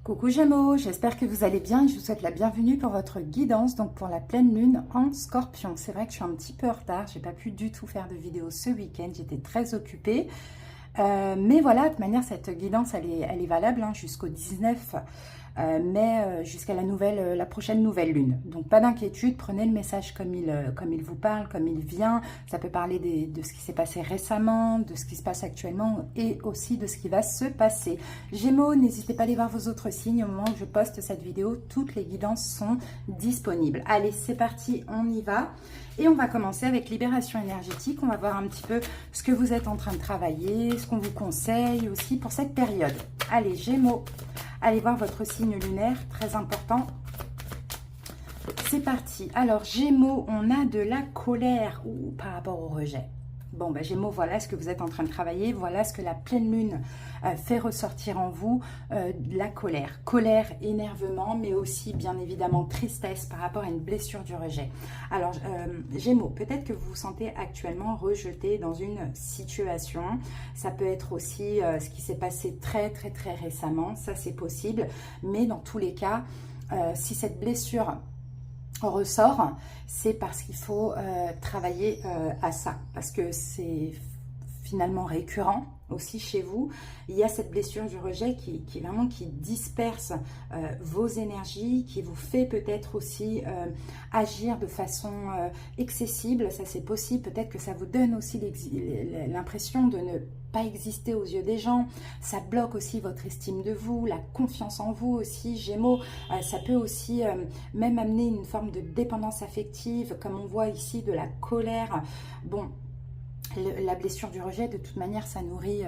Coucou Gémeaux, j'espère que vous allez bien et je vous souhaite la bienvenue pour votre guidance, donc pour la pleine lune en Scorpion. C'est vrai que je suis un petit peu en retard, j'ai pas pu du tout faire de vidéo ce week-end, j'étais très occupée. Mais voilà, de toute manière, cette guidance, elle est valable jusqu'au 19 mai, jusqu'à la prochaine nouvelle lune. Donc, pas d'inquiétude, prenez le message comme il vous parle, comme il vient. Ça peut parler de ce qui s'est passé récemment, de ce qui se passe actuellement et aussi de ce qui va se passer. Gémeaux, n'hésitez pas à aller voir vos autres signes. Au moment où je poste cette vidéo, toutes les guidances sont disponibles. Allez, c'est parti, on y va. Et on va commencer avec libération énergétique. On va voir un petit peu ce que vous êtes en train de travailler, ce qu'on vous conseille aussi pour cette période. Allez, Gémeaux, allez voir votre signe lunaire, très important. C'est parti. Alors, Gémeaux, on a de la colère par rapport au rejet. Bon, ben, Gémeaux, voilà ce que vous êtes en train de travailler. Voilà ce que la pleine lune fait ressortir en vous. La colère. Colère, énervement, mais aussi, bien évidemment, tristesse par rapport à une blessure du rejet. Alors, Gémeaux, peut-être que vous vous sentez actuellement rejeté dans une situation. Ça peut être aussi ce qui s'est passé très récemment. Ça, c'est possible. Mais dans tous les cas, si cette blessure ressort, c'est parce qu'il faut travailler à ça, parce que c'est finalement récurrent aussi chez vous. Il y a cette blessure du rejet qui disperse vos énergies, qui vous fait peut-être aussi agir de façon excessive. Ça, c'est possible. Peut-être que ça vous donne aussi l'impression de ne pas exister aux yeux des gens. Ça bloque aussi votre estime de vous, la confiance en vous aussi, Gémeaux. Ça peut aussi même amener une forme de dépendance affective, comme on voit ici, de la colère. Bon, la blessure du rejet, de toute manière, ça nourrit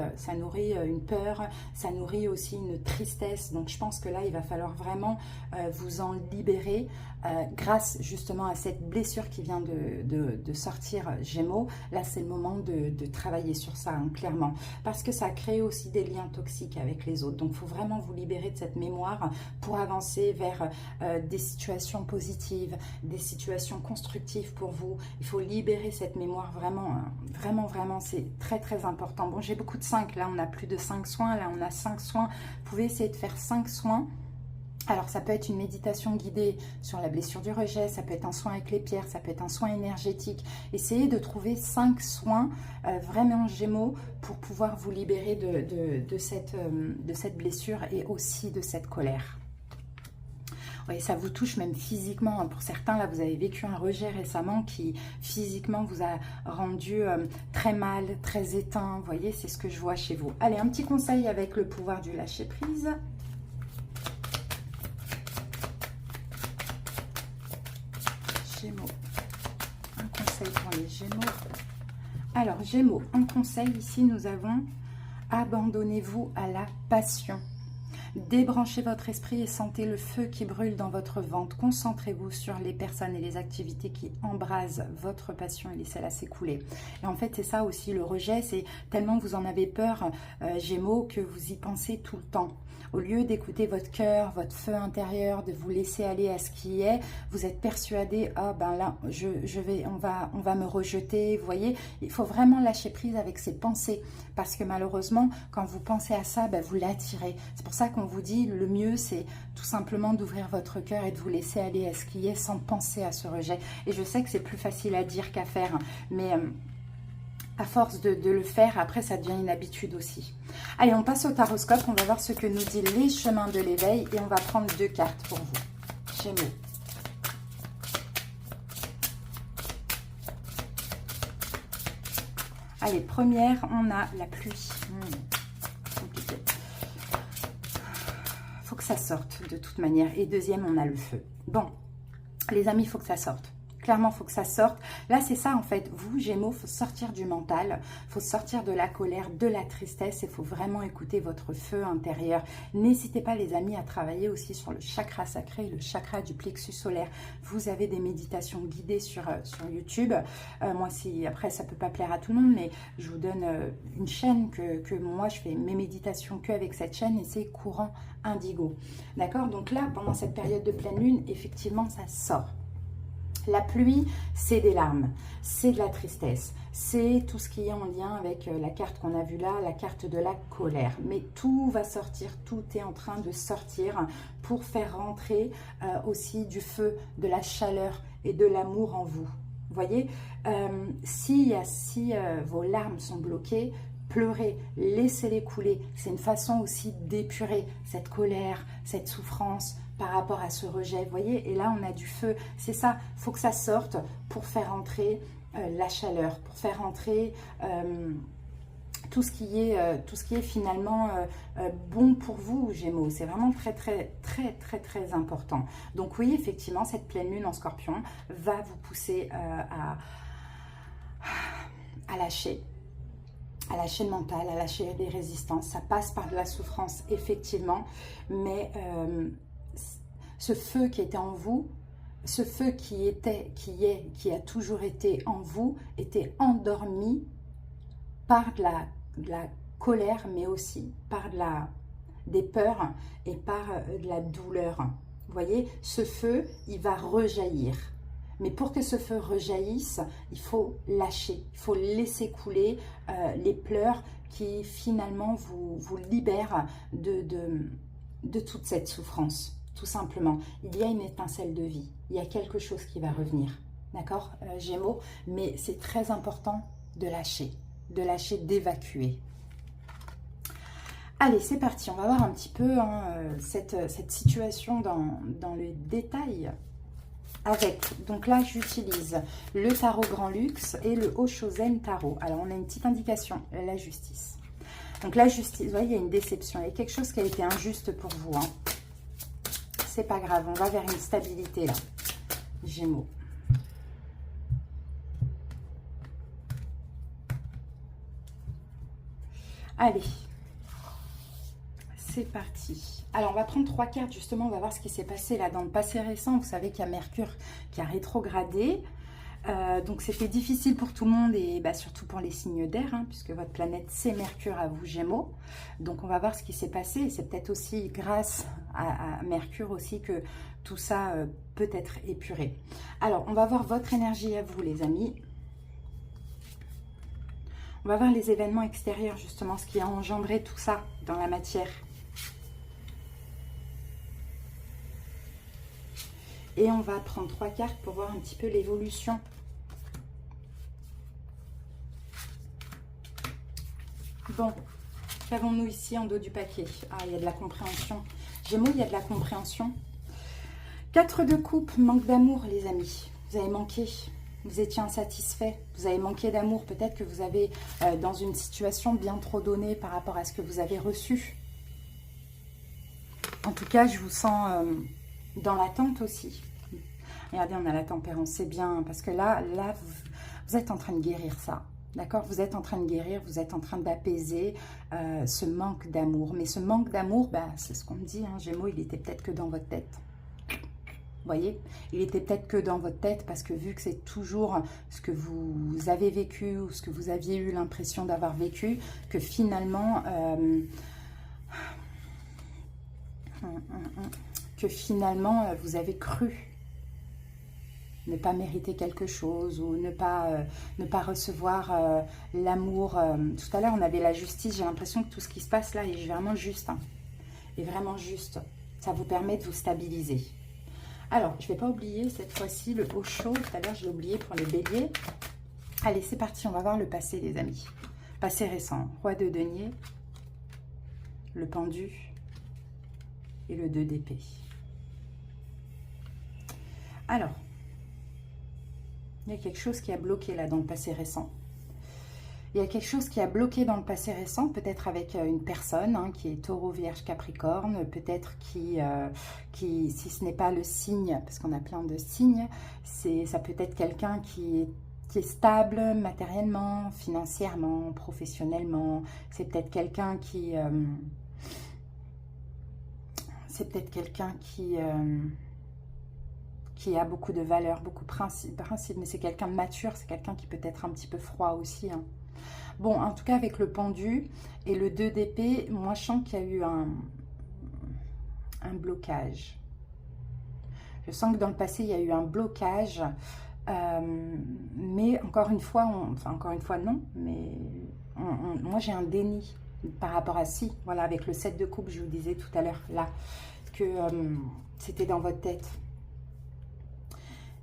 une peur, ça nourrit aussi une tristesse. Donc, je pense que là, il va falloir vraiment vous en libérer grâce justement à cette blessure qui vient de sortir, Gémeaux. Là, c'est le moment de travailler sur ça, clairement. Parce que ça crée aussi des liens toxiques avec les autres. Donc, il faut vraiment vous libérer de cette mémoire pour avancer vers des situations positives, des situations constructives pour vous. Il faut libérer cette mémoire vraiment, vraiment, c'est très important. Bon, j'ai beaucoup de 5, là on a plus de 5 soins, là on a 5 soins. Vous pouvez essayer de faire 5 soins. Alors ça peut être une méditation guidée sur la blessure du rejet, ça peut être un soin avec les pierres, ça peut être un soin énergétique. Essayez de trouver 5 soins vraiment, Gémeaux, pour pouvoir vous libérer de cette blessure et aussi de cette colère. Oui, ça vous touche même physiquement. Pour certains, là, vous avez vécu un rejet récemment qui, physiquement, vous a rendu très mal, très éteint. Vous voyez, c'est ce que je vois chez vous. Allez, un petit conseil avec le pouvoir du lâcher-prise. Gémeaux. Un conseil pour les Gémeaux. Alors, Gémeaux, un conseil. Ici, nous avons « Abandonnez-vous à la passion ». Débranchez votre esprit et sentez le feu qui brûle dans votre ventre. Concentrez-vous sur les personnes et les activités qui embrasent votre passion et laissez-la s'écouler. Et en fait, c'est ça aussi le rejet, c'est tellement vous en avez peur, Gémeaux, que vous y pensez tout le temps. Au lieu d'écouter votre cœur, votre feu intérieur, de vous laisser aller à ce qui est, vous êtes persuadé, ah ben là, on va me rejeter. Vous voyez, il faut vraiment lâcher prise avec ces pensées, parce que malheureusement, quand vous pensez à ça, ben, vous l'attirez. C'est pour ça qu'on vous dit, le mieux, c'est tout simplement d'ouvrir votre cœur et de vous laisser aller à ce qui est sans penser à ce rejet. Et je sais que c'est plus facile à dire qu'à faire, mais à force de le faire, après, ça devient une habitude aussi. Allez, on passe au taroscope. On va voir ce que nous dit les chemins de l'éveil. Et on va prendre 2 cartes pour vous. Gémeaux. Allez, première, on a la pluie. Compliqué. Faut que ça sorte de toute manière. Et deuxième, on a le feu. Bon, les amis, il faut que ça sorte. Clairement, il faut que ça sorte. Là, c'est ça, en fait. Vous, Gémeaux, il faut sortir du mental. Il faut sortir de la colère, de la tristesse. Il faut vraiment écouter votre feu intérieur. N'hésitez pas, les amis, à travailler aussi sur le chakra sacré, le chakra du plexus solaire. Vous avez des méditations guidées sur YouTube. Moi, après, ça ne peut pas plaire à tout le monde, mais je vous donne une chaîne que moi, je fais mes méditations qu'avec cette chaîne, et c'est Courant Indigo. D'accord? Donc là, pendant cette période de pleine lune, effectivement, ça sort. La pluie, c'est des larmes, c'est de la tristesse, c'est tout ce qui est en lien avec la carte qu'on a vue là, la carte de la colère. Mais tout va sortir, tout est en train de sortir pour faire rentrer aussi du feu, de la chaleur et de l'amour en vous. Vous voyez, si vos larmes sont bloquées, pleurez, laissez-les couler. C'est une façon aussi d'épurer cette colère, cette souffrance par rapport à ce rejet. Vous voyez, et là on a du feu. C'est ça, il faut que ça sorte pour faire entrer la chaleur, pour faire entrer tout ce qui est finalement bon pour vous, Gémeaux. C'est vraiment très important. Donc oui, effectivement, cette pleine lune en Scorpion va vous pousser à lâcher le mental, à lâcher des résistances. Ça passe par de la souffrance, effectivement, mais ce feu qui était en vous, ce feu qui a toujours été en vous, était endormi par de la colère, mais aussi par des peurs et par de la douleur. Vous voyez, ce feu, il va rejaillir. Mais pour que ce feu rejaillisse, il faut lâcher, il faut laisser couler les pleurs qui finalement vous libèrent de toute cette souffrance. Tout simplement, il y a une étincelle de vie, il y a quelque chose qui va revenir, d'accord, Gémeaux, mais c'est très important de lâcher, d'évacuer. Allez, c'est parti, on va voir un petit peu cette situation dans le détail. Donc là, j'utilise le tarot Grand Luxe et le Oshozen Tarot. Alors, on a une petite indication, la justice. Donc la justice, vous voyez, il y a une déception, il y a quelque chose qui a été injuste pour vous, hein. C'est pas grave, on va vers une stabilité là, Gémeaux. Allez, c'est parti. Alors, on va prendre 3 cartes, justement, on va voir ce qui s'est passé là dans le passé récent. Vous savez qu'il y a Mercure qui a rétrogradé. Donc, c'était difficile pour tout le monde et surtout pour les signes d'air, hein, puisque votre planète, c'est Mercure à vous, Gémeaux. Donc, on va voir ce qui s'est passé. Et c'est peut-être aussi grâce à Mercure aussi que tout ça peut être épuré. Alors, on va voir votre énergie à vous, les amis. On va voir les événements extérieurs, justement, ce qui a engendré tout ça dans la matière. Et on va prendre 3 cartes pour voir un petit peu l'évolution. Bon, qu'avons-nous ici en dos du paquet? Ah, il y a de la compréhension. Gémeaux, il y a de la compréhension. 4 de coupe, manque d'amour, les amis. Vous avez manqué, vous étiez insatisfait, vous avez manqué d'amour. Peut-être que vous avez dans une situation bien trop donnée par rapport à ce que vous avez reçu. En tout cas, je vous sens dans l'attente aussi. Regardez, on a la tempérance, c'est bien, parce que là vous êtes en train de guérir ça. D'accord, vous êtes en train de guérir, vous êtes en train d'apaiser ce manque d'amour. Mais ce manque d'amour, c'est ce qu'on me dit, hein, Gémeaux, il était peut-être que dans votre tête. Vous voyez, il était peut-être que dans votre tête parce que vu que c'est toujours ce que vous avez vécu ou ce que vous aviez eu l'impression d'avoir vécu, que finalement, vous avez cru ne pas mériter quelque chose ou ne pas recevoir l'amour. Tout à l'heure, on avait la justice. J'ai l'impression que tout ce qui se passe là est vraiment juste. Hein, est vraiment juste. Ça vous permet de vous stabiliser. Alors, je ne vais pas oublier cette fois-ci le Osho. Tout à l'heure, je l'ai oublié pour les béliers. Allez, c'est parti. On va voir le passé, les amis. Passé récent. Roi de denier, le pendu et le 2 d'épée. Alors, il y a quelque chose qui a bloqué là dans le passé récent. Il y a quelque chose qui a bloqué dans le passé récent, peut-être avec une personne hein, qui est Taureau, Vierge, Capricorne, peut-être qui, si ce n'est pas le signe, parce qu'on a plein de signes, ça peut être quelqu'un qui est stable matériellement, financièrement, professionnellement. C'est peut-être quelqu'un qui... qui a beaucoup de valeurs, beaucoup de principes, mais c'est quelqu'un de mature, c'est quelqu'un qui peut être un petit peu froid aussi. Hein. Bon, en tout cas, avec le pendu et le 2 d'épée, moi, je sens qu'il y a eu un blocage. Je sens que dans le passé, il y a eu un blocage. Mais encore une fois, enfin encore une fois non, mais moi j'ai un déni par rapport à si, voilà, avec le 7 de coupe, je vous disais tout à l'heure, là, que c'était dans votre tête.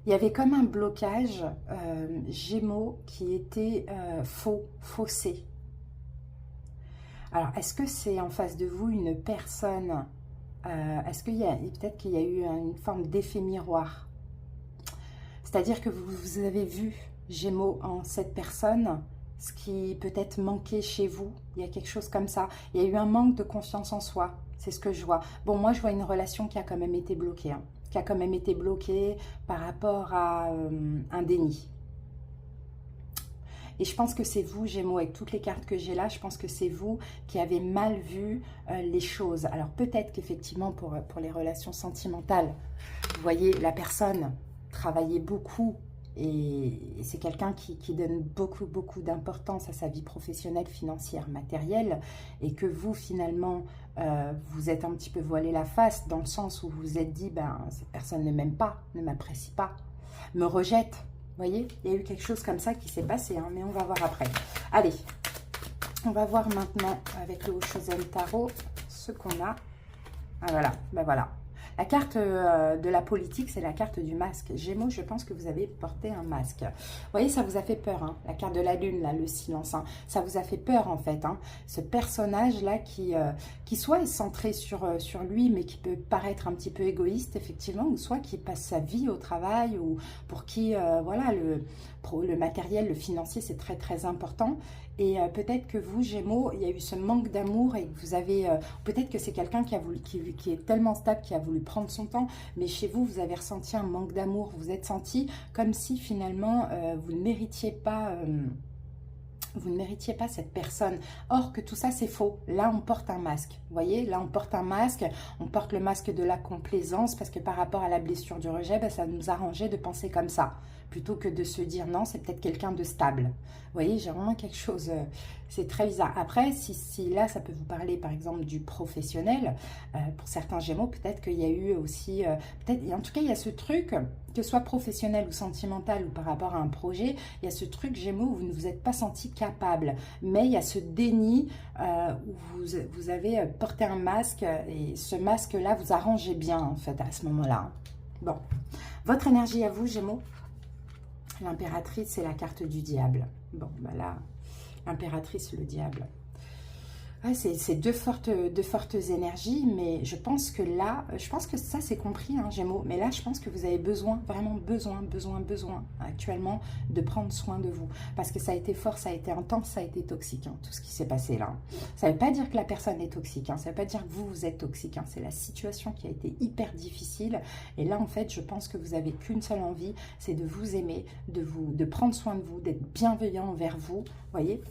Il y avait comme un blocage Gémeaux qui était faussé. Alors, est-ce que c'est en face de vous une personne, est-ce qu'il y a, peut-être qu'il y a eu une forme d'effet miroir? C'est-à-dire que vous avez vu, Gémeaux, en cette personne, ce qui peut-être manquait chez vous. Il y a quelque chose comme ça. Il y a eu un manque de confiance en soi. C'est ce que je vois. Bon, moi, je vois une relation qui a quand même été bloquée. Hein, qui a quand même été bloquée par rapport à un déni. Et je pense que c'est vous, Gémeaux, avec toutes les cartes que j'ai là, je pense que c'est vous qui avez mal vu les choses. Alors peut-être qu'effectivement, pour les relations sentimentales, vous voyez, la personne travaillait beaucoup et c'est quelqu'un qui donne beaucoup d'importance à sa vie professionnelle, financière, matérielle, et que vous, finalement, vous êtes un petit peu voilé la face dans le sens où vous vous êtes dit, ben, cette personne ne m'aime pas, ne m'apprécie pas, me rejette. Vous voyez, il y a eu quelque chose comme ça qui s'est passé, hein, mais on va voir après. Allez, on va voir maintenant avec le Oshozen Tarot ce qu'on a. Ah voilà, ben voilà. La carte de la politique, c'est la carte du masque. Gémeaux, je pense que vous avez porté un masque. Vous voyez, ça vous a fait peur, hein, la carte de la lune, là, le silence. Hein, ça vous a fait peur, en fait. Hein, ce personnage-là qui soit est centré sur lui, mais qui peut paraître un petit peu égoïste, effectivement, ou soit qui passe sa vie au travail, ou pour qui, voilà, le matériel, le financier, c'est très important. Et peut-être que vous, Gémeaux, il y a eu ce manque d'amour et que vous avez... peut-être que c'est quelqu'un qui est tellement stable, qui a voulu prendre son temps, mais chez vous, vous avez ressenti un manque d'amour. Vous êtes senti comme si finalement, vous ne méritiez pas... vous ne méritiez pas cette personne. Or que tout ça, c'est faux. Là, on porte un masque. Vous voyez, là, on porte un masque. On porte le masque de la complaisance parce que par rapport à la blessure du rejet, ben, ça nous arrangeait de penser comme ça. Plutôt que de se dire non, c'est peut-être quelqu'un de stable. Vous voyez, j'ai vraiment quelque chose... c'est très bizarre. Après, si là, ça peut vous parler, par exemple, du professionnel, pour certains Gémeaux, peut-être qu'il y a eu aussi... en tout cas, il y a ce truc, que ce soit professionnel ou sentimental ou par rapport à un projet, il y a ce truc, Gémeaux, où vous ne vous êtes pas senti capable. Mais il y a ce déni où vous avez porté un masque et ce masque-là vous arrangeait bien, en fait, à ce moment-là. Bon. Votre énergie à vous, Gémeaux? L'impératrice, c'est la carte du diable. Bon, ben là, l'impératrice, le diable. Ouais, c'est deux fortes énergies, mais je pense que là, je pense que ça c'est compris, hein, Gémeaux, mais là je pense que vous avez besoin, vraiment besoin actuellement de prendre soin de vous, parce que ça a été fort, ça a été intense, ça a été toxique, hein, tout ce qui s'est passé là. Ça ne veut pas dire que la personne est toxique, hein, ça ne veut pas dire que vous êtes toxique, hein, c'est la situation qui a été hyper difficile, et là en fait je pense que vous n'avez qu'une seule envie, c'est de vous aimer, de prendre soin de vous, d'être bienveillant envers vous, voyez.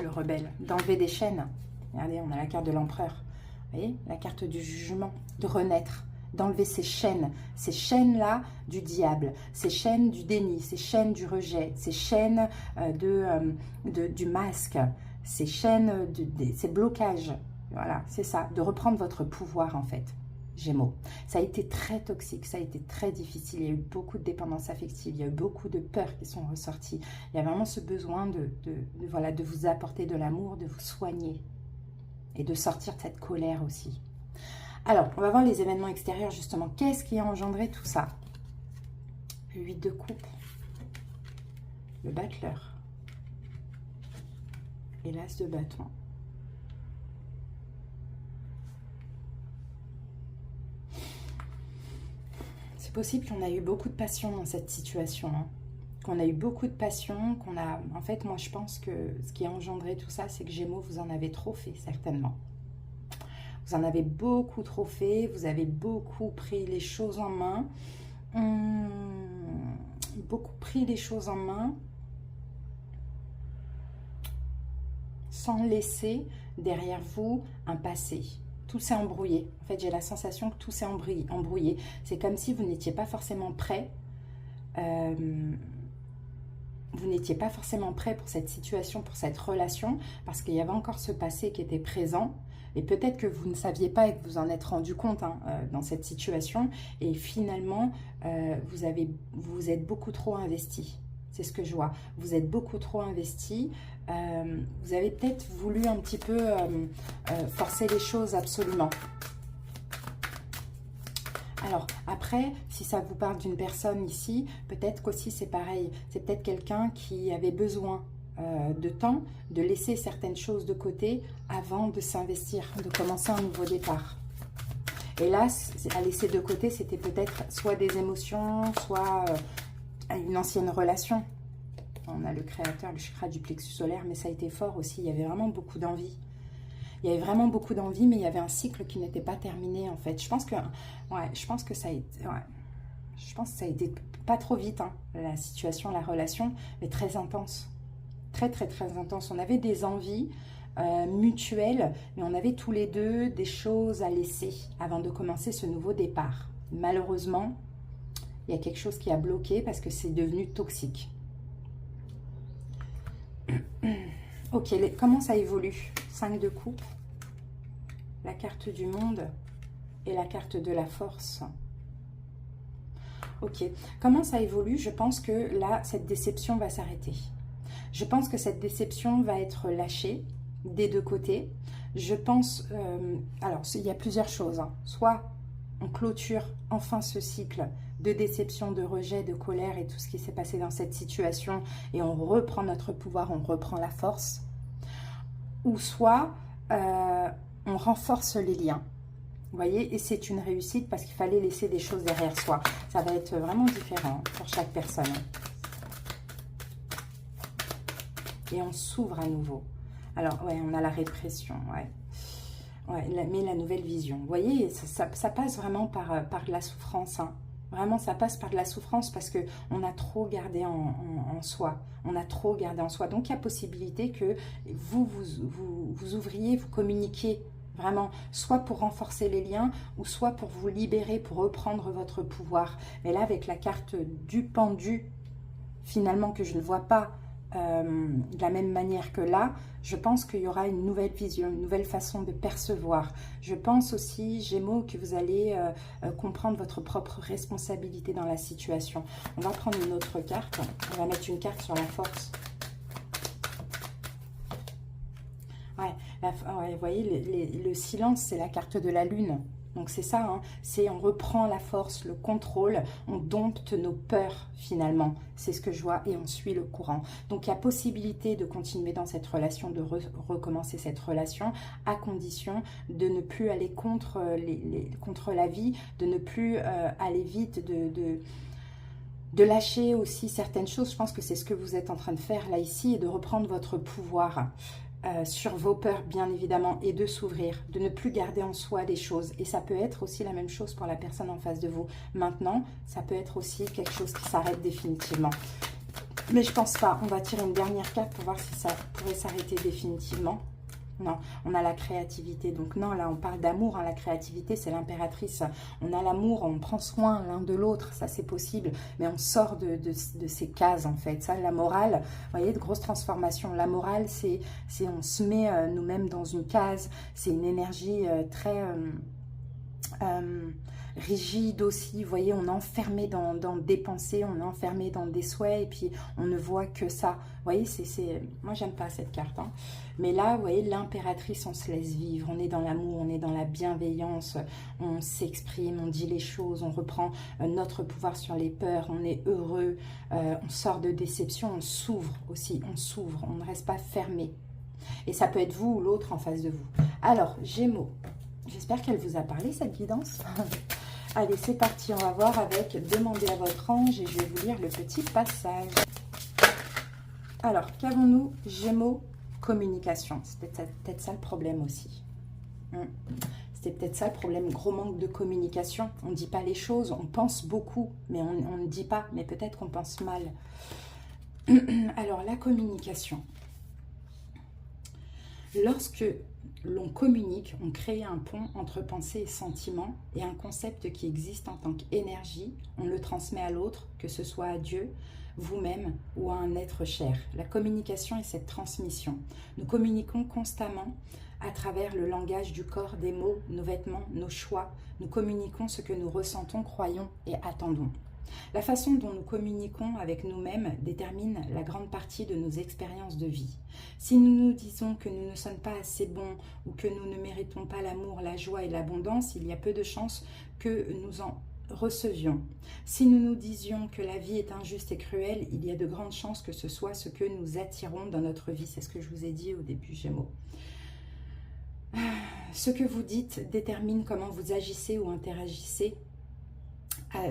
Le rebelle, d'enlever des chaînes. Regardez, on a la carte de l'empereur. Vous voyez, la carte du jugement, de renaître, d'enlever ces chaînes-là du diable, ces chaînes du déni, ces chaînes du rejet, ces chaînes du masque, ces chaînes, ces blocages. Voilà, c'est ça, de reprendre votre pouvoir en fait. Gémeaux. Ça a été très toxique, ça a été très difficile, il y a eu beaucoup de dépendance affective, il y a eu beaucoup de peurs qui sont ressorties. Il y a vraiment ce besoin voilà, de vous apporter de l'amour, de vous soigner et de sortir de cette colère aussi. Alors, on va voir les événements extérieurs justement. Qu'est-ce qui a engendré tout ça? Le 8 de coupe, le battleur et l'as de bâton. C'est possible qu'on a eu beaucoup de passion dans cette situation, hein. Qu'on a eu beaucoup de passion, qu'on a... En fait, moi, je pense que ce qui a engendré tout ça, c'est que Gémeaux, vous en avez trop fait, certainement. Vous en avez beaucoup trop fait, vous avez beaucoup pris les choses en main. Beaucoup pris les choses en main sans laisser derrière vous un passé. Tout s'est embrouillé. En fait, j'ai la sensation que tout s'est embrouillé. C'est comme si vous n'étiez pas forcément prêt. vous n'étiez pas forcément prêt pour cette situation, pour cette relation, parce qu'il y avait encore ce passé qui était présent. Et peut-être que vous ne saviez pas et que vous en êtes rendu compte dans cette situation. Et finalement, vous êtes beaucoup trop investi. C'est ce que je vois. Vous êtes beaucoup trop investi. Vous avez peut-être voulu un petit peu forcer les choses absolument. Alors, après, si ça vous parle d'une personne ici, peut-être qu'aussi c'est pareil. C'est peut-être quelqu'un qui avait besoin de temps, de laisser certaines choses de côté avant de s'investir, de commencer un nouveau départ. Et là, à laisser de côté, c'était peut-être soit des émotions, soit une ancienne relation. On a le créateur, le chakra du plexus solaire, mais ça a été fort aussi. Il y avait vraiment beaucoup d'envie. Il y avait vraiment beaucoup d'envie, mais il y avait un cycle qui n'était pas terminé en fait. Je pense que ça a été, je pense que ça a été pas trop vite, la situation, la relation, mais très intense. Très, très, très intense. On avait des envies mutuelles, mais on avait tous les deux des choses à laisser avant de commencer ce nouveau départ. Malheureusement, il y a quelque chose qui a bloqué parce que c'est devenu toxique. Ok, comment ça évolue? 5 de coupe, la carte du monde et la carte de la force. Ok, comment ça évolue? Je pense que là, cette déception va s'arrêter. Je pense que cette déception va être lâchée des deux côtés. Je pense, alors il y a plusieurs choses. Soit on clôture enfin ce cycle de déception, de rejet, de colère et tout ce qui s'est passé dans cette situation et on reprend notre pouvoir, on reprend la force. Ou soit on renforce les liens. Vous voyez, et c'est une réussite parce qu'il fallait laisser des choses derrière soi. Ça va être vraiment différent pour chaque personne. Et on s'ouvre à nouveau. Alors, ouais, on a la répression, ouais. Ouais, mais la nouvelle vision. Vous voyez, ça passe vraiment par de la souffrance. Vraiment, ça passe par de la souffrance parce qu'on a trop gardé en soi. On a trop gardé en soi. Donc, il y a possibilité que vous ouvriez, vous communiquiez vraiment, soit pour renforcer les liens, ou soit pour vous libérer, pour reprendre votre pouvoir. Mais là, avec la carte du pendu, finalement, que je ne vois pas de la même manière que là, je pense qu'il y aura une nouvelle vision, une nouvelle façon de percevoir. Je pense aussi, Gémeaux, que vous allez comprendre votre propre responsabilité dans la situation. On va prendre une autre carte. On va mettre une carte sur la force. Ouais, vous voyez, le silence, c'est la carte de la lune. Donc c'est ça, c'est on reprend la force, le contrôle, on dompte nos peurs finalement. C'est ce que je vois et on suit le courant. Donc il y a possibilité de continuer dans cette relation, de recommencer cette relation à condition de ne plus aller contre la vie, de ne plus aller vite, de lâcher aussi certaines choses. Je pense que c'est ce que vous êtes en train de faire là ici et de reprendre votre pouvoir. Sur vos peurs bien évidemment et de s'ouvrir, de ne plus garder en soi des choses et ça peut être aussi la même chose pour la personne en face de vous. Maintenant, ça peut être aussi quelque chose qui s'arrête définitivement. Mais je pense pas, on va tirer une dernière carte pour voir si ça pourrait s'arrêter définitivement. Non, on a la créativité, donc non, là on parle d'amour, la créativité c'est l'impératrice, on a l'amour, on prend soin l'un de l'autre, ça c'est possible, mais on sort de ces cases en fait, ça la morale, vous voyez, de grosses transformations, la morale c'est on se met nous-mêmes dans une case, c'est une énergie très rigide aussi, vous voyez, on est enfermé dans des pensées, on est enfermé dans des souhaits et puis on ne voit que ça, vous voyez, moi j'aime pas cette carte, mais là, vous voyez, l'impératrice, on se laisse vivre, on est dans l'amour, on est dans la bienveillance, on s'exprime, on dit les choses, on reprend notre pouvoir sur les peurs, on est heureux, on sort de déception, on s'ouvre aussi, on ne reste pas fermé. Et ça peut être vous ou l'autre en face de vous. Alors, Gémeaux, j'espère qu'elle vous a parlé, cette guidance. Allez, c'est parti, on va voir avec « Demandez à votre ange » et je vais vous lire le petit passage. Alors, qu'avons-nous, Gémeaux? Communication, c'était peut-être ça le problème aussi. C'était peut-être ça le problème, gros manque de communication. On ne dit pas les choses, on pense beaucoup, mais on ne dit pas, mais peut-être qu'on pense mal. Alors, la communication. Lorsque l'on communique, on crée un pont entre pensée et sentiment et un concept qui existe en tant qu'énergie, on le transmet à l'autre, que ce soit à Dieu, vous-même ou à un être cher. La communication est cette transmission. Nous communiquons constamment à travers le langage du corps, des mots, nos vêtements, nos choix. Nous communiquons ce que nous ressentons, croyons et attendons. La façon dont nous communiquons avec nous-mêmes détermine la grande partie de nos expériences de vie. Si nous nous disons que nous ne sommes pas assez bons ou que nous ne méritons pas l'amour, la joie et l'abondance, il y a peu de chances que nous en recevions. Si nous nous disions que la vie est injuste et cruelle, il y a de grandes chances que ce soit ce que nous attirons dans notre vie. C'est ce que je vous ai dit au début, Gémeaux. Ce que vous dites détermine comment vous agissez ou interagissez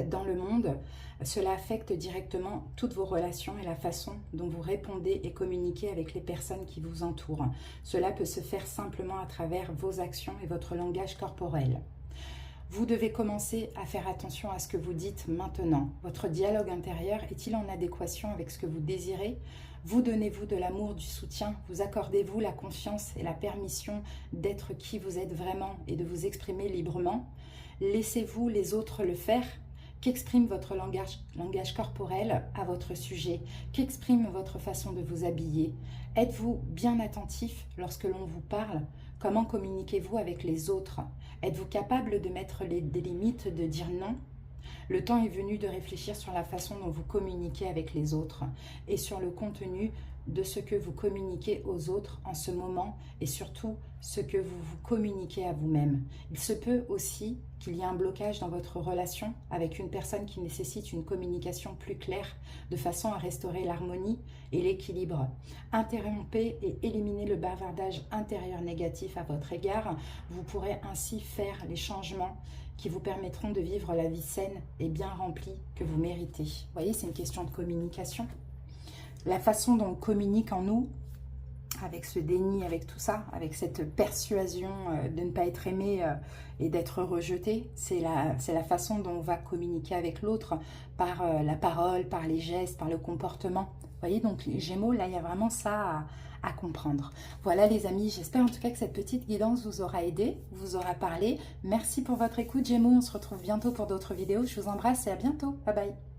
dans le monde. Cela affecte directement toutes vos relations et la façon dont vous répondez et communiquez avec les personnes qui vous entourent. Cela peut se faire simplement à travers vos actions et votre langage corporel. Vous devez commencer à faire attention à ce que vous dites maintenant. Votre dialogue intérieur est-il en adéquation avec ce que vous désirez? Vous donnez-vous de l'amour, du soutien? Vous accordez-vous la confiance et la permission d'être qui vous êtes vraiment et de vous exprimer librement? Laissez-vous les autres le faire? Qu'exprime votre langage corporel à votre sujet? Qu'exprime votre façon de vous habiller? Êtes-vous bien attentif lorsque l'on vous parle? Comment communiquez-vous avec les autres? Êtes-vous capable de mettre des limites, de dire non? Le temps est venu de réfléchir sur la façon dont vous communiquez avec les autres et sur le contenu de ce que vous communiquez aux autres en ce moment et surtout ce que vous vous communiquez à vous-même. Il se peut aussi qu'il y ait un blocage dans votre relation avec une personne qui nécessite une communication plus claire de façon à restaurer l'harmonie et l'équilibre. Interrompez et éliminez le bavardage intérieur négatif à votre égard. Vous pourrez ainsi faire les changements qui vous permettront de vivre la vie saine et bien remplie que vous méritez. Vous voyez, c'est une question de communication. La façon dont on communique en nous, avec ce déni, avec tout ça, avec cette persuasion de ne pas être aimé et d'être rejeté, c'est la façon dont on va communiquer avec l'autre, par la parole, par les gestes, par le comportement. Vous voyez, donc les Gémeaux, là, il y a vraiment ça à comprendre. Voilà les amis, j'espère en tout cas que cette petite guidance vous aura aidé, vous aura parlé. Merci pour votre écoute Gémeaux, on se retrouve bientôt pour d'autres vidéos. Je vous embrasse et à bientôt. Bye bye.